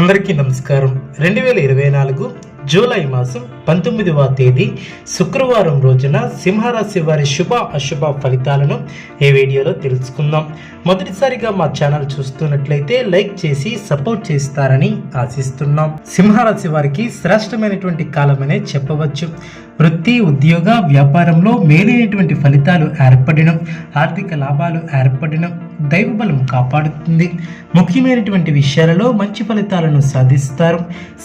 అందరికీ నమస్కారం. 2024 జూలై మాసం 19వ తేదీ శుక్రవారం రోజున సింహరాశి వారి శుభ అశుభ ఫలితాలను ఈ వీడియోలో తెలుసుకుందాం. మొదటిసారిగా మా ఛానల్ చూస్తున్నట్లయితే లైక్ చేసి సపోర్ట్ చేస్తారని ఆశిస్తున్నాం. సింహరాశి వారికి శ్రేష్టమైనటువంటి కాలమనే చెప్పవచ్చు. వృత్తి, ఉద్యోగ, వ్యాపారంలో మేలైనటువంటి ఫలితాలు ఏర్పడడం, ఆర్థిక లాభాలు ఏర్పడడం, దైవబలం కాపాడుతుంది. ముఖ్యమైనటువంటి విషయాలలో మంచి ఫలితాలను సాధిస్తారు.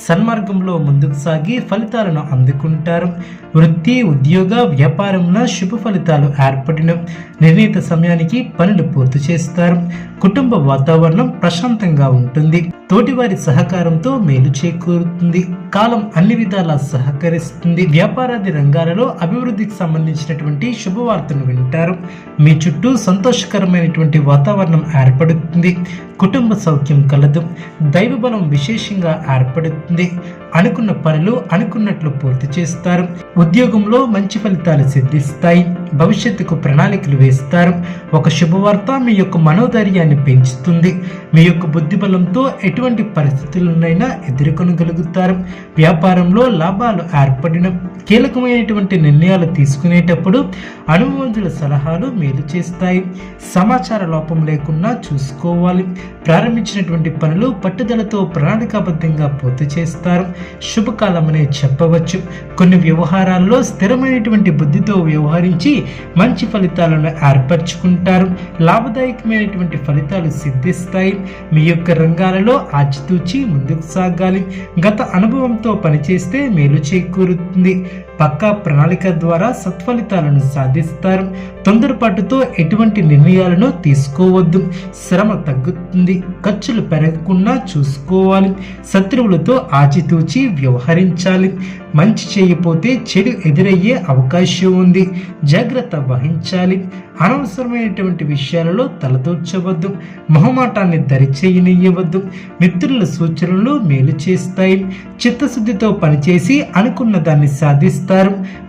సన్మార్గంలో ముందుకు సాగి ఫలితాలను అందుకుంటారు. వృత్తి, ఉద్యోగ, వ్యాపారంలో శుభ ఫలితాలు ఏర్పడడం, నిర్ణీత సమయానికి పనులు పూర్తి చేస్తారు. కుటుంబ వాతావరణం ప్రశాంతంగా ఉంటుంది. తోటివారి సహకారంతో మేలు చేకూరుతుంది. కాలం అన్ని విధాలా సహకరిస్తుంది. వ్యాపారాది రంగాలలో అభివృద్ధికి సంబంధించినటువంటి శుభవార్తను వింటారు. మీ చుట్టూ సంతోషకరమైనటువంటి వాతావరణం ఏర్పడుతుంది. కుటుంబ సౌఖ్యం కలదు. దైవబలం విశేషంగా ఏర్పడుతుంది. అనుకున్న పనులు అనుకున్నట్లు పూర్తి చేస్తారు. ఉద్యోగంలో మంచి ఫలితాలు సిద్ధిస్తాయి. భవిష్యత్తుకు ప్రణాళికలు వేస్తారు. ఒక శుభవార్త మీ యొక్క మనోధైర్యాన్ని పెంచుతుంది. మీ యొక్క బుద్ధిబలంతో ఎటువంటి పరిస్థితులనైనా ఎదుర్కొనగలుగుతారు. వ్యాపారంలో లాభాలు ఏర్పడిన కీలకమైనటువంటి నిర్ణయాలు తీసుకునేటప్పుడు అనుభవజ్ఞుల సలహాలు మేలు చేస్తాయి. సమాచార లోపం లేకుండా చూసుకోవాలి. ప్రారంభించినటువంటి పనులు పట్టుదలతో ప్రణాళికాబద్ధంగా పూర్తి చేస్తారు. శుభకాలమనే చెప్పవచ్చు. కొన్ని వ్యవహారాల్లో స్థిరమైనటువంటి బుద్ధితో వ్యవహరించి మంచి ఫలితాలను ఏర్పరచుకుంటారు. లాభదాయకమైనటువంటి ఫలితాలు సిద్ధిస్తాయి. మీ యొక్క రంగాలలో ఆచితూచి ముందుకు సాగాలి. గత అనుభవంతో పనిచేస్తే మేలు చేకూరుతుంది. పక్కా ప్రణాళిక ద్వారా సత్ఫలితాలను సాధిస్తారు. తొందరపాటుతో ఎటువంటి నిర్ణయాలను తీసుకోవద్దు. శ్రమ తగ్గుతుంది. ఖర్చులు పెరగకుండా చూసుకోవాలి. శత్రువులతో ఆచితూచి వ్యవహరించాలి. మంచి చేయకపోతే చెడు ఎదురయ్యే అవకాశం ఉంది. జాగ్రత్త వహించాలి. అనవసరమైనటువంటి విషయాలలో తలదూర్చవద్దు. మొహమాటాన్ని దరిచేయనియ్యవద్దు. మిత్రుల సూచనలు మేలు చేస్తాయి. చిత్తశుద్ధితో పనిచేసి అనుకున్న దాన్ని సాధిస్తారు.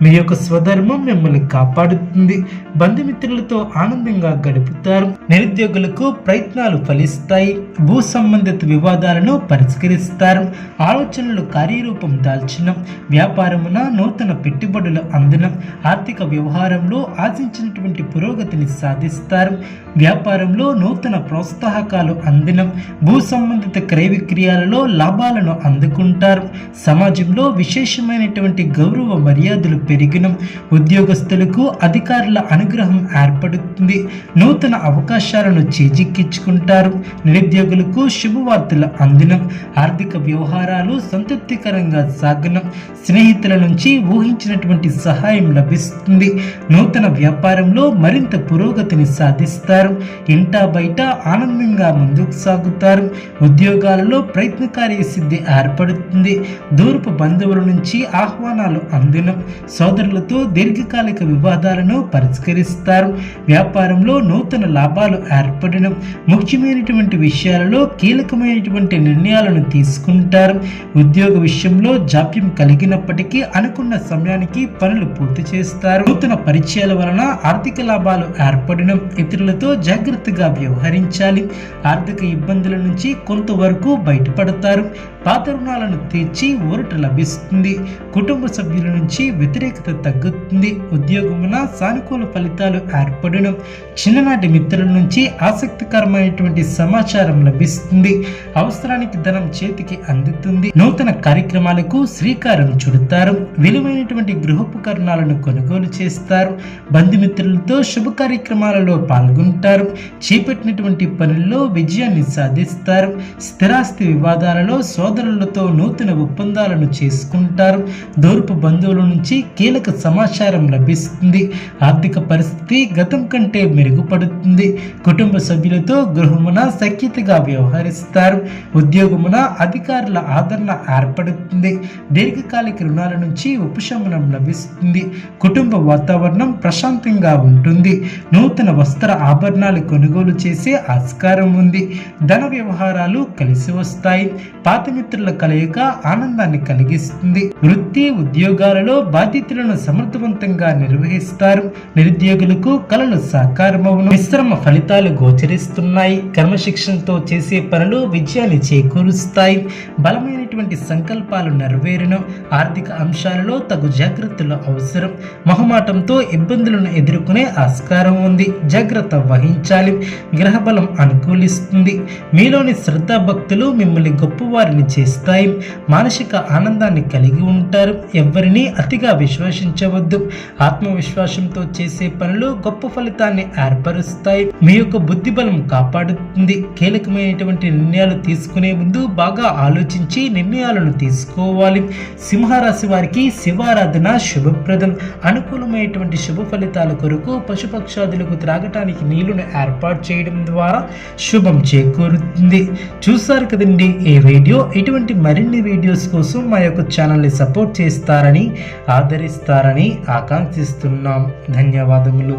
మీ యొక్క స్వధర్మం మిమ్మల్ని కాపాడుతుంది. బంధుమిత్రులతో ఆనందంగా గడుపుతారు. నిరుద్యోగులకు ప్రయత్నాలు ఫలిస్తాయి. భూ సంబంధిత వివాదాలను పరిష్కరిస్తారు. ఆలోచనలు కార్యరూపం దాల్చడం, వ్యాపారమున నూతన పెట్టుబడులు అందడం, ఆర్థిక వ్యవహారంలో ఆశించినటువంటి పురోగతిని సాధిస్తారు. వ్యాపారంలో నూతన ప్రోత్సాహకాలు అందడం, భూ సంబంధిత క్రయ విక్రయాలలో లాభాలను అందుకుంటారు. సమాజంలో విశేషమైనటువంటి గౌరవ మర్యాదలు పెరిగినం. ఉద్యోగస్తులకు అధికారుల అనుగ్రహం ఏర్పడుతుంది. నూతన అవకాశాలను చేజిక్కించుకుంటారు. నిరుద్యోగులకు శుభవార్తలు అందడం, ఆర్థిక వ్యవహారాలు సంతృప్తికరంగా సాగడం, స్నేహితుల నుంచి ఊహించినటువంటి సహాయం లభిస్తుంది. నూతన వ్యాపారంలో మరింత పురోగతిని సాధిస్తారు. ఇంటా బయట ఆనందంగా ముందుకు సాగుతారు. ఉద్యోగాలలో ప్రయత్నకార్య సిద్ధి ఏర్పడుతుంది. దూరపు బంధువుల నుంచి ఆహ్వానాలు అందడం, సోదరులతో దీర్ఘకాలిక వివాదాలను పరిష్కరిస్తారు. వ్యాపారంలో నూతన లాభాలు ఏర్పడడం, ముఖ్యమైనటువంటి విషయాలలో కీలకమైనటువంటి నిర్ణయాలను తీసుకుంటారు. ఉద్యోగ విషయంలో జాప్యం కలిగినప్పటికీ అనుకున్న సమయానికి పనులు పూర్తి చేస్తారు. నూతన పరిచయాల వలన ఆర్థిక లాభాలు ఏర్పడడం, ఇతరులతో జాగ్రత్తగా వ్యవహరించాలి. ఆర్థిక ఇబ్బందుల నుంచి కొంతవరకు బయటపడతారు. పాత రుణాలను తీర్చి ఊరట లభిస్తుంది. కుటుంబ సభ్యుల నుంచి వ్యతిరేకత తగ్గుతుంది. ఉద్యోగమున సానుకూల ఫలితాలు ఏర్పడడం, చిన్ననాటి మిత్రుల నుంచి ఆసక్తికరమైనటువంటి సమాచారం లభిస్తుంది. అవసరానికి ధనం చేతికి అందుతుంది. నూతన కార్యక్రమాలకు శ్రీకారం చుడతారు. విలువైనటువంటి గృహోపకరణాలను కొనుగోలు చేస్తారు. బంధుమిత్రులతో శుభ కార్యక్రమాలలో పాల్గొంటారు. చేపట్టినటువంటి పనుల్లో విజయాన్ని సాధిస్తారు. స్థిరాస్తి వివాదాలలో సోదరులతో నూతన ఒప్పందాలను చేసుకుంటారు. దూరపు బంధువుల నుంచి కీలక సమాచారం లభిస్తుంది. ఆర్థిక పరిస్థితి గతం కంటే మెరుగుపడుతుంది. కుటుంబ సభ్యులతో గృహమున సఖ్యతగా వ్యవహరిస్తారు. ఉద్యోగమున అధికారుల ఆదరణ ఏర్పడుతుంది. దీర్ఘకాలిక రుణాల నుంచి ఉపశమనం లభిస్తుంది. కుటుంబ వాతావరణం ప్రశాంతంగా ఉంటుంది. నూతన వస్త్ర ఆభరణాలు కొనుగోలు చేసే ఆస్కారం ఉంది. ధన వ్యవహారాలు కలిసి వస్తాయి. పాత మిత్రుల కలయిక ఆనందాన్ని కలిగిస్తుంది. వృత్తి, ఉద్యోగాలలో రంగాలలో బాధ్యతలను సమర్థవంతంగా నిర్వహిస్తారు. నిరుద్యోగులకు కలలు సాకారమవును. మిశ్రమ ఫలితాలు గోచరిస్తున్నాయి. క్రమశిక్షణతో చేసే పనులు విజయాన్ని చేకూరుస్తాయి. బలమైనటువంటి సంకల్పాలు నెరవేరును. ఆర్థిక అంశాలలో తగు జాగ్రత్తలు అవసరం. మొహమాటంతో ఇబ్బందులను ఎదుర్కొనే ఆస్కారం ఉంది. జాగ్రత్త వహించాలి. గ్రహబలం అనుకూలిస్తుంది. మీలోని శ్రద్ధాభక్తులు మిమ్మల్ని గొప్పవారిని చేస్తాయి. మానసిక ఆనందాన్ని కలిగి ఉంటారు. ఎవరిని అతిగా విశ్వసించవద్దు. ఆత్మవిశ్వాసంతో చేసే పనులు గొప్ప ఫలితాన్ని ఏర్పరుస్తాయి. మీ యొక్క బుద్ధి బలం కాపాడుతుంది. కీలకమైనటువంటి నిర్ణయాలు తీసుకునే ముందు బాగా ఆలోచించి నిర్ణయాలను తీసుకోవాలి. సింహరాశి వారికి శివారాధన శుభప్రదం. అనుకూలమైనటువంటి శుభ ఫలితాల కొరకు పశుపక్షాదులకు త్రాగటానికి నీళ్లను ఏర్పాటు చేయడం ద్వారా శుభం చేకూరుతుంది. చూసారు కదండి ఈ వీడియో. ఇటువంటి మరిన్ని వీడియోస్ కోసం మా యొక్క ఛానల్ని సపోర్ట్ చేస్తారని ఆదరిస్తారని ఆకాంక్షిస్తున్నాం. ధన్యవాదములు.